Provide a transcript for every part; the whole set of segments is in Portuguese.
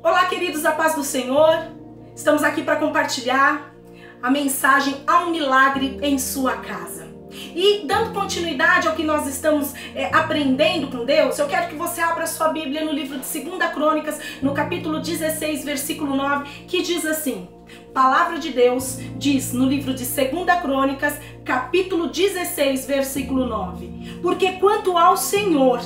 Olá, queridos, a paz do Senhor. Estamos aqui para compartilhar a mensagem Há um Milagre em Sua Casa. E dando continuidade ao que nós estamos aprendendo com Deus, eu quero que você abra sua Bíblia no livro de 2 Crônicas, no capítulo 16, versículo 9, que diz assim: Palavra de Deus diz no livro de 2 Crônicas, capítulo 16, versículo 9: Porque quanto ao Senhor,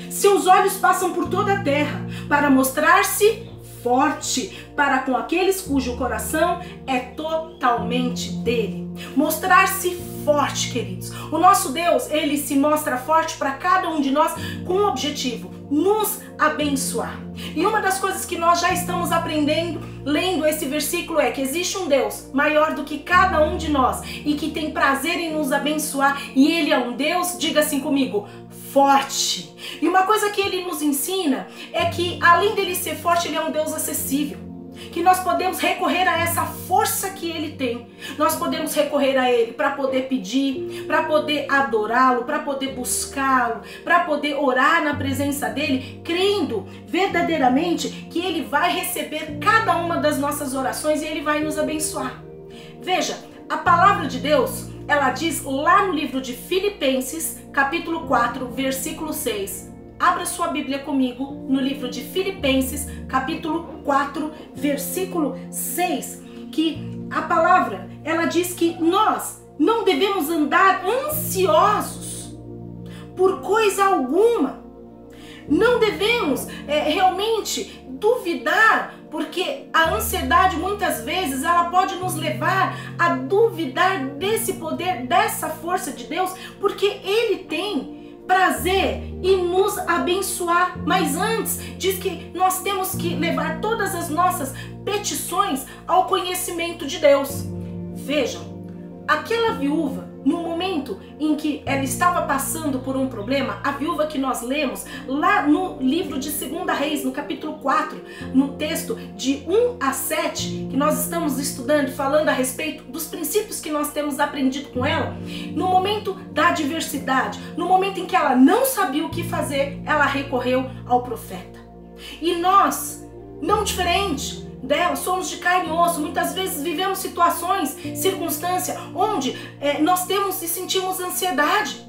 seus olhos passam por toda a terra para mostrar-se forte para com aqueles cujo coração é totalmente dele. Mostrar-se forte, queridos. O nosso Deus, ele se mostra forte para cada um de nós com um objetivo: nos abençoar. E uma das coisas que nós já estamos aprendendo lendo esse versículo é que existe um Deus maior do que cada um de nós e que tem prazer em nos abençoar, e ele é um Deus, diga assim comigo, forte. E uma coisa que ele nos ensina é que, além dele ser forte, ele é um Deus acessível, que nós podemos recorrer a essa força que ele tem. Nós podemos recorrer a ele para poder pedir, para poder adorá-lo, para poder buscá-lo, para poder orar na presença dele, crendo verdadeiramente que ele vai receber cada uma das nossas orações e ele vai nos abençoar. Veja, a palavra de Deus, ela diz lá no livro de Filipenses, capítulo 4, versículo 6. Abra sua Bíblia comigo no livro de Filipenses, capítulo 4, versículo 6, que a palavra, ela diz que nós não devemos andar ansiosos por coisa alguma. Não devemos realmente duvidar, porque a ansiedade muitas vezes ela pode nos levar a duvidar desse poder, dessa força de Deus, porque ele tem prazer em nos abençoar. Mas antes, diz que nós temos que levar todas as nossas petições ao conhecimento de Deus. Vejam, aquela viúva, no momento em que ela estava passando por um problema, a viúva que nós lemos lá no livro de 2 Reis, no capítulo 4, no texto de 1 a 7, que nós estamos estudando, falando a respeito dos princípios que nós temos aprendido com ela, no momento da adversidade, no momento em que ela não sabia o que fazer, ela recorreu ao profeta. E nós, não diferente dela, somos de carne e osso, muitas vezes vivemos situações, circunstâncias, onde nós temos e sentimos ansiedade,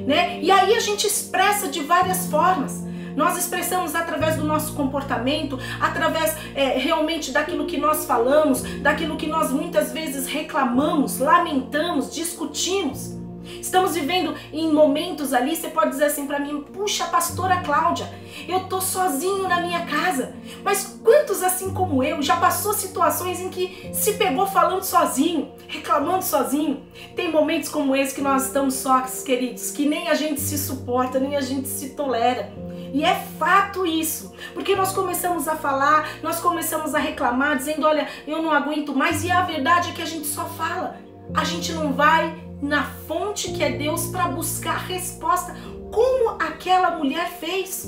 né? E aí a gente expressa de várias formas. Nós expressamos através do nosso comportamento, através realmente daquilo que nós falamos, daquilo que nós muitas vezes reclamamos, lamentamos, discutimos. Estamos vivendo em momentos ali, você pode dizer assim para mim: puxa, pastora Cláudia, eu tô sozinho na minha casa. Mas quantos assim como eu já passou situações em que se pegou falando sozinho, reclamando sozinho? Tem momentos como esse que nós estamos sós, queridos, que nem a gente se suporta, nem a gente se tolera. E é fato isso, porque nós começamos a falar, nós começamos a reclamar, dizendo: olha, eu não aguento mais. E a verdade é que a gente só fala, a gente não vai na fonte que é Deus para buscar resposta, como aquela mulher fez.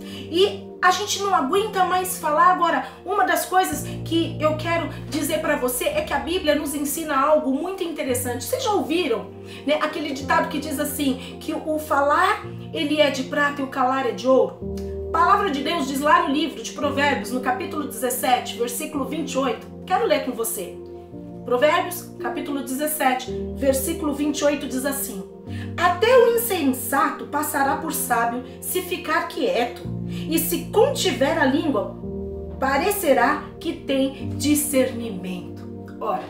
E a gente não aguenta mais falar. Agora, uma das coisas que eu quero dizer para você é que a Bíblia nos ensina algo muito interessante. Vocês já ouviram, né, aquele ditado que diz assim, que o falar ele é de prata e o calar é de ouro? A palavra de Deus diz lá no livro de Provérbios, no capítulo 17, versículo 28. Quero ler com você. Provérbios, capítulo 17, versículo 28 diz assim: Até o insensato passará por sábio se ficar quieto, e se contiver a língua, parecerá que tem discernimento. Ora,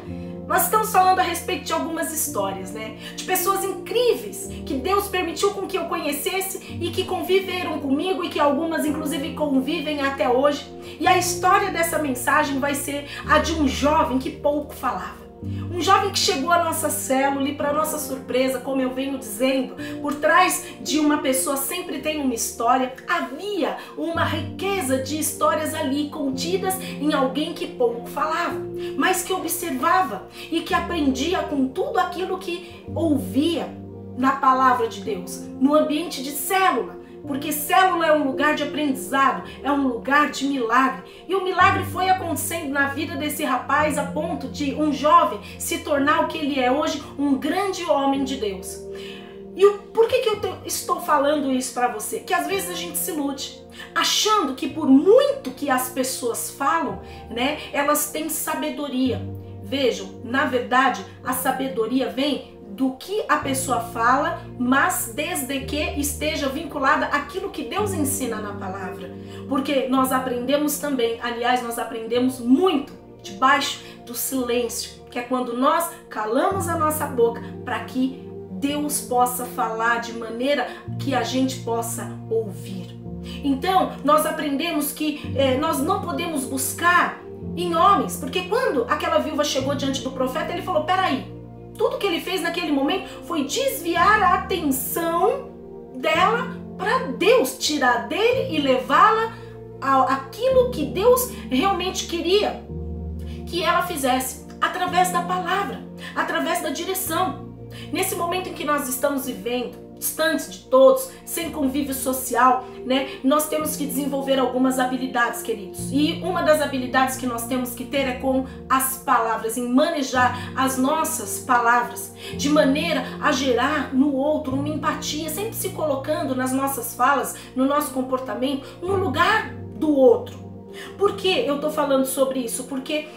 nós estamos falando a respeito de algumas histórias, né? De pessoas incríveis que Deus permitiu com que eu conhecesse e que conviveram comigo e que algumas inclusive convivem até hoje. E a história dessa mensagem vai ser a de um jovem que pouco falava. Um jovem que chegou à nossa célula e, para nossa surpresa, como eu venho dizendo, por trás de uma pessoa sempre tem uma história. Havia uma riqueza de histórias ali contidas em alguém que pouco falava, mas que observava e que aprendia com tudo aquilo que ouvia na palavra de Deus, no ambiente de célula. Porque célula é um lugar de aprendizado, é um lugar de milagre. E o milagre foi acontecendo na vida desse rapaz a ponto de um jovem se tornar o que ele é hoje, um grande homem de Deus. E por que eu estou falando isso para você? Que às vezes a gente se ilude, achando que por muito que as pessoas falam, né, elas têm sabedoria. Vejam, na verdade, a sabedoria vem do que a pessoa fala, mas desde que esteja vinculada àquilo que Deus ensina na palavra. Porque nós aprendemos também, aliás, nós aprendemos muito debaixo do silêncio, que é quando nós calamos a nossa boca para que Deus possa falar de maneira que a gente possa ouvir. Então, nós aprendemos que nós não podemos buscar em homens, porque quando aquela viúva chegou diante do profeta, ele falou, peraí, tudo que ele fez naquele momento foi desviar a atenção dela para Deus, tirar dele e levá-la àquilo que Deus realmente queria que ela fizesse, através da palavra, através da direção. Nesse momento em que nós estamos vivendo, distantes de todos, sem convívio social, né? Nós temos que desenvolver algumas habilidades, queridos. E uma das habilidades que nós temos que ter é com as palavras, em manejar as nossas palavras, de maneira a gerar no outro uma empatia, sempre se colocando nas nossas falas, no nosso comportamento, no lugar do outro. Por que eu tô falando sobre isso? Porque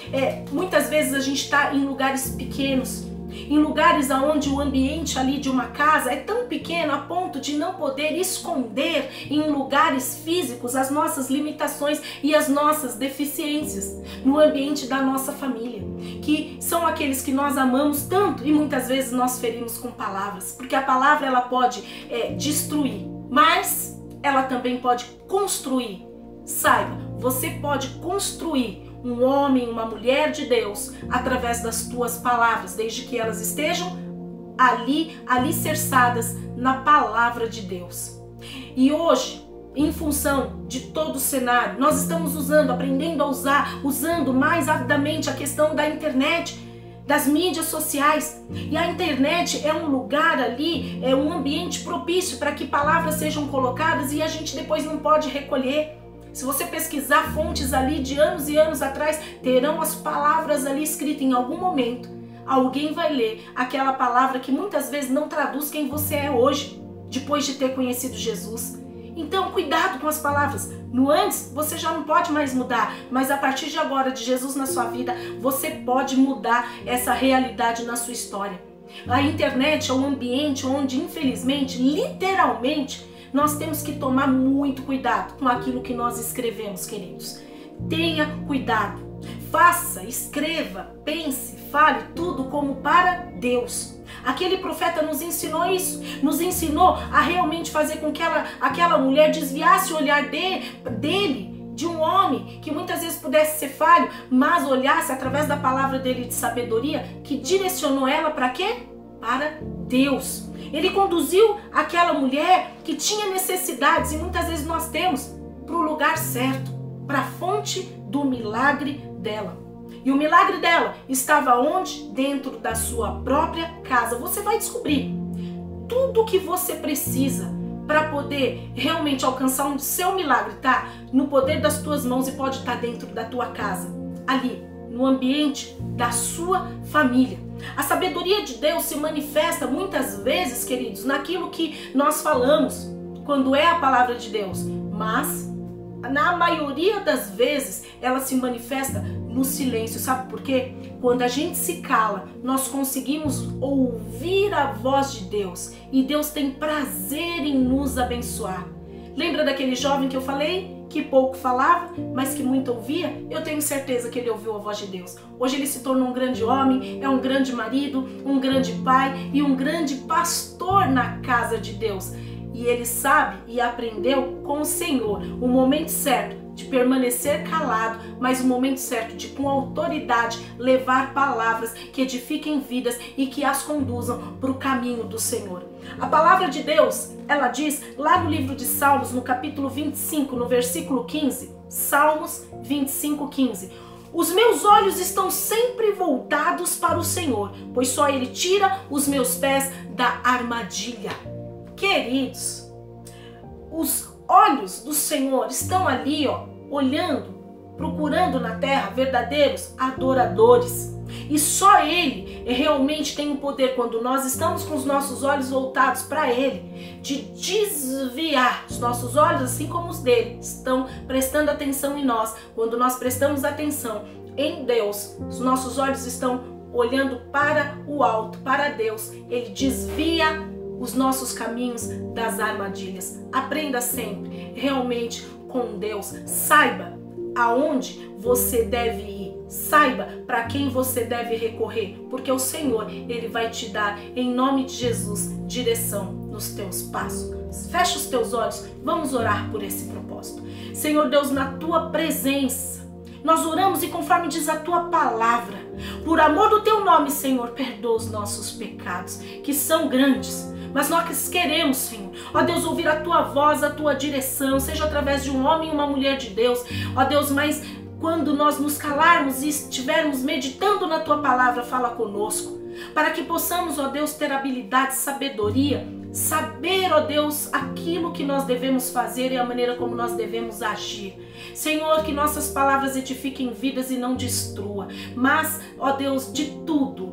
muitas vezes a gente está em lugares pequenos, em lugares onde o ambiente ali de uma casa é tão pequeno a ponto de não poder esconder em lugares físicos as nossas limitações e as nossas deficiências no ambiente da nossa família, que são aqueles que nós amamos tanto e muitas vezes nós ferimos com palavras, porque a palavra ela pode destruir, mas ela também pode construir. Saiba, você pode construir um homem, uma mulher de Deus através das tuas palavras, desde que elas estejam alicerçadas na palavra de Deus. E hoje, em função de todo o cenário, nós estamos aprendendo a usando mais avidamente a questão da internet, das mídias sociais. E a internet é um lugar ali, é um ambiente propício para que palavras sejam colocadas e a gente depois não pode recolher. Se você pesquisar fontes ali de anos e anos atrás, terão as palavras ali escritas em algum momento. Alguém vai ler aquela palavra que muitas vezes não traduz quem você é hoje, depois de ter conhecido Jesus. Então, cuidado com as palavras. No antes, você já não pode mais mudar, mas a partir de agora, de Jesus na sua vida, você pode mudar essa realidade na sua história. A internet é um ambiente onde, infelizmente, literalmente, nós temos que tomar muito cuidado com aquilo que nós escrevemos, queridos. Tenha cuidado. Faça, escreva, pense, fale tudo como para Deus. Aquele profeta nos ensinou isso. Nos ensinou a realmente fazer com que aquela mulher desviasse o olhar dele, de um homem que muitas vezes pudesse ser falho, mas olhasse através da palavra dele de sabedoria, que direcionou ela para quê? Para Deus. Ele conduziu aquela mulher que tinha necessidades, e muitas vezes nós temos, para o lugar certo, para a fonte do milagre dela. E o milagre dela estava onde? Dentro da sua própria casa. Você vai descobrir tudo o que você precisa para poder realmente alcançar o seu milagre, tá? No poder das tuas mãos, e pode estar dentro da tua casa, ali, no ambiente da sua família. A sabedoria de Deus se manifesta muitas vezes, queridos, naquilo que nós falamos, quando é a palavra de Deus, mas na maioria das vezes ela se manifesta no silêncio. Sabe por quê? Quando a gente se cala, nós conseguimos ouvir a voz de Deus, e Deus tem prazer em nos abençoar. Lembra daquele jovem que eu falei? Que pouco falava, mas que muito ouvia? Eu tenho certeza que ele ouviu a voz de Deus. Hoje ele se tornou um grande homem, é um grande marido, um grande pai e um grande pastor na casa de Deus. E ele sabe e aprendeu com o Senhor o momento certo de permanecer calado, mas o momento certo de, com autoridade, levar palavras que edifiquem vidas e que as conduzam para o caminho do Senhor. A palavra de Deus, ela diz lá no livro de Salmos, no capítulo 25, no versículo 15, Salmos 25, 15. Os meus olhos estão sempre voltados para o Senhor, pois só Ele tira os meus pés da armadilha. Queridos, os olhos do Senhor estão ali, olhando procurando na terra verdadeiros adoradores. E só Ele realmente tem o poder, quando nós estamos com os nossos olhos voltados para Ele, de desviar os nossos olhos, assim como os dele estão prestando atenção em nós. Quando nós prestamos atenção em Deus, os nossos olhos estão olhando para o alto, para Deus. Ele desvia os nossos caminhos das armadilhas. Aprenda sempre realmente com Deus. Saiba aonde você deve ir. Saiba para quem você deve recorrer, porque o Senhor, Ele vai te dar, em nome de Jesus, direção nos teus passos. Fecha os teus olhos, vamos orar por esse propósito. Senhor Deus, na Tua presença, nós oramos e conforme diz a Tua palavra, por amor do Teu nome, Senhor, perdoa os nossos pecados, que são grandes. Mas nós queremos, Senhor, ó Deus, ouvir a Tua voz, a Tua direção, seja através de um homem ou uma mulher de Deus, ó Deus, mas quando nós nos calarmos e estivermos meditando na Tua palavra, fala conosco, para que possamos, ó Deus, ter habilidade, sabedoria, saber, ó Deus, aquilo que nós devemos fazer e a maneira como nós devemos agir. Senhor, que nossas palavras edifiquem vidas e não destrua, mas, ó Deus, de tudo,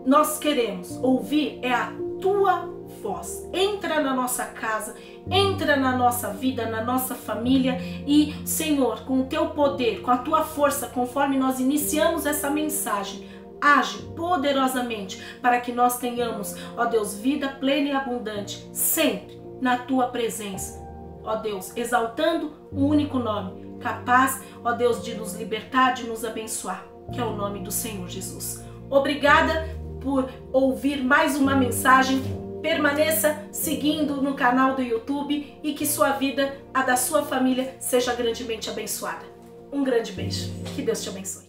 nós queremos ouvir é a Tua voz. Entra na nossa casa, entra na nossa vida, na nossa família e, Senhor, com o Teu poder, com a Tua força, conforme nós iniciamos essa mensagem, age poderosamente para que nós tenhamos, ó Deus, vida plena e abundante, sempre na Tua presença, ó Deus, exaltando o único nome, capaz, ó Deus, de nos libertar, de nos abençoar, que é o nome do Senhor Jesus. Obrigada por ouvir mais uma mensagem. Permaneça seguindo no canal do YouTube e que sua vida, a da sua família, seja grandemente abençoada. Um grande beijo. Que Deus te abençoe.